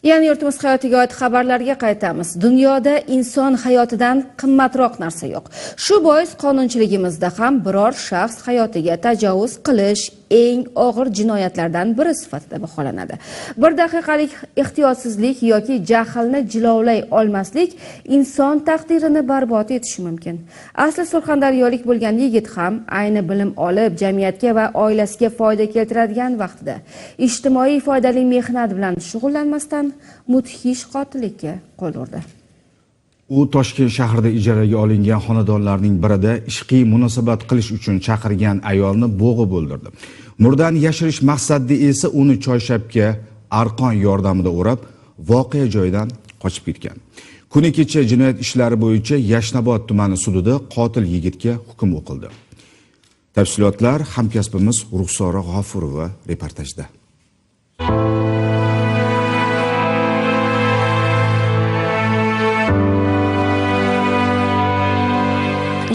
Yana yurtimiz hayotiga oid xabarlarga qaytamiz. Dunyoda inson hayotidan qimmatroq narsa yo'q. Shu bois qonunchiligimizda ham biror shaxs hayotiga tajovuz qilish eng og'ir jinoyatlardan biri sifatida baholanadi. Bir daqiqalik ehtiyotsizlik yoki jahlni jilovlay olmaslik inson taqdirini barbod etishi mumkin. Asli surxondaryolik bo'lgan yigit ham ayni bilim olib, jamiyatga va oilasiga foyda keltiradigan vaqtida ijtimoiy foydali mehnat bilan shug'ullanmasdan mudhish qotillikka qo'l urdi. U Toshkent shahrida ijaraga olingan xonadonlarning birida ishqiy munosabat qilish uchun chaqirgan ayolni bo'g'ib o'ldirdi. Murdani yashirish maqsadida esa uni choyshabga arqon yordamida o'rab, voqea joyidan qochib ketgan. Kuni kecha jinoyat ishlari bo'yicha Yashnobod tumani sudida qotil yigitga hukm o'qildi. Tafsilotlar hamkasbimiz Ruxsora G'ofurova reportajda.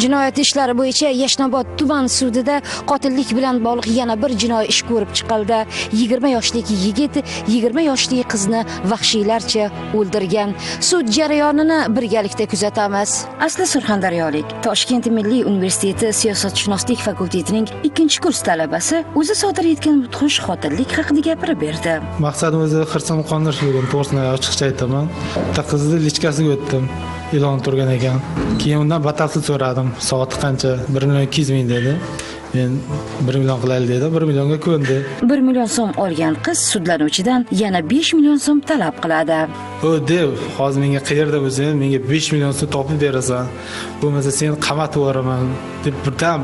Jinoyat ishlari bo'yicha Yashnobod tuman sudida qotillik bilan bog'liq yana bir jinoiy ish ko'rib chiqildi. 20 yoshli yigit 20 yoshli qizni vahshiylarcha o'ldirgan. Sud jarayonini birgalikda kuzatamiz. Asli surxondaryolik, Toshkent Milliy universiteti siyosatshunoslik fakultetining 2-kurs talabasi o'zi sodir etgan mudhish qotillik haqida gapirib berdi. Maqsadim o'zi xirson qondirish bo'lgan, to'g'risini ochiqcha aytaman. Bitta qizni lichkasiga o'tdim. E'lon turgan ekan. Keyin undan batafsil so'radim. Soati qancha? 1.200.000 dedi. Men 1 million qilaylik dedim. 1 millionga ko'ndi. 1 million so'm olgan qiz sudlanuvchidan yana 5 million so'm talab qiladi. O deb, hozir menga qayerda o'zing menga 5 million so'm topib berasan. Bo'lmasa seni qamatib yuboraman deb birdan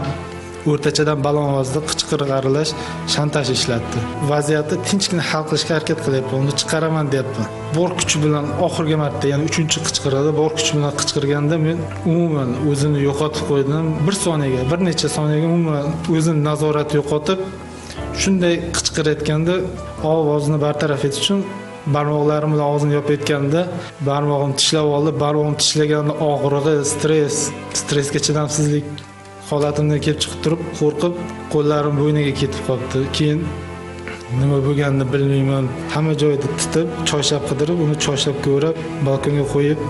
o'rtachadan balon ovozda qichqiriq aralash, shantaj ishlatdi. Vaziyatni tinchgina hal qilishga harakat qilyapman. Uni chiqaraman deyapman. Bor kuchi bilan oxirgi marta, ya'ni 3-qichqiradi, bor kuchi bilan qichqirganda men umuman o'zimni yo'qotib qo'ydim. Bir necha soniyaga umuman o'zim nazorat yo'qotib, shunday qichqirayotganda ovozni bartaraf etish uchun barmoqlarim bilan og'zini yopayotganda barmog'im tishlab oldi. Barmog'im tishlaganda og'rig'i, stressga chidamsizlik holatimdan kelib chiqib turib, qo'rqib, qo'llarim bo'yniga ketib qoldi. Keyin nima bo'lganini bilmayman. Hamma joyda tutib, choyshab qidirib, uni choyshabga o'rab, balkonga qo'yib,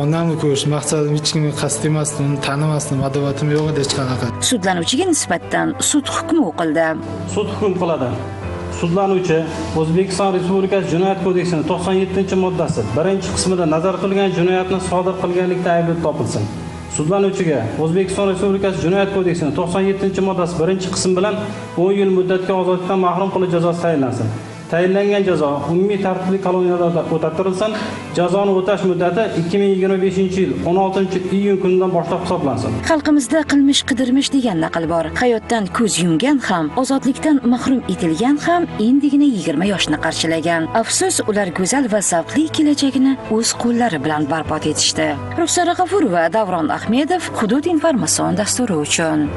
onamni ko'rish maqsadim hech kimga qasd emasdi, uni tanimasdim, adovatim yo'q edi hech qanaqa. Sudlanuvchiga nisbatan sud hukmi o'qildi. Sud hukm qiladi. Sudlanuvchi O'zbekiston Respublikasi Jinoyat kodeksining 97-moddasi 1-qismida nazorat qilingan jinoyatni sodir qilganlikda aybli topilsin. Sudlanuvchiga O'zbekiston Respublikasi Jinoyat kodeksining 97-moddasi 1-qism bilan 10 yil muddatga ozodlikdan mahrum qilish jazosi tayinlansin. Tayinlangan jazo umumiy tartibli koloniyada o'tatilsin. Jazoni o'tash muddati 2025-yil 16-iyun kunidan boshlab hisoblansin. Xalqimizda qilmish qidirmish degan naql bor. Hayotdan ko'z yumgan ham, ozodlikdan mahrum etilgan ham endigina 20 yoshni qarshilagan. Afsus, ular go'zal va zavqli kelajagini o'z qo'llari bilan barbod etishdi. Ruxsora G'ofurova, Davron Ahmedov, Hudud informatsion dasturi uchun.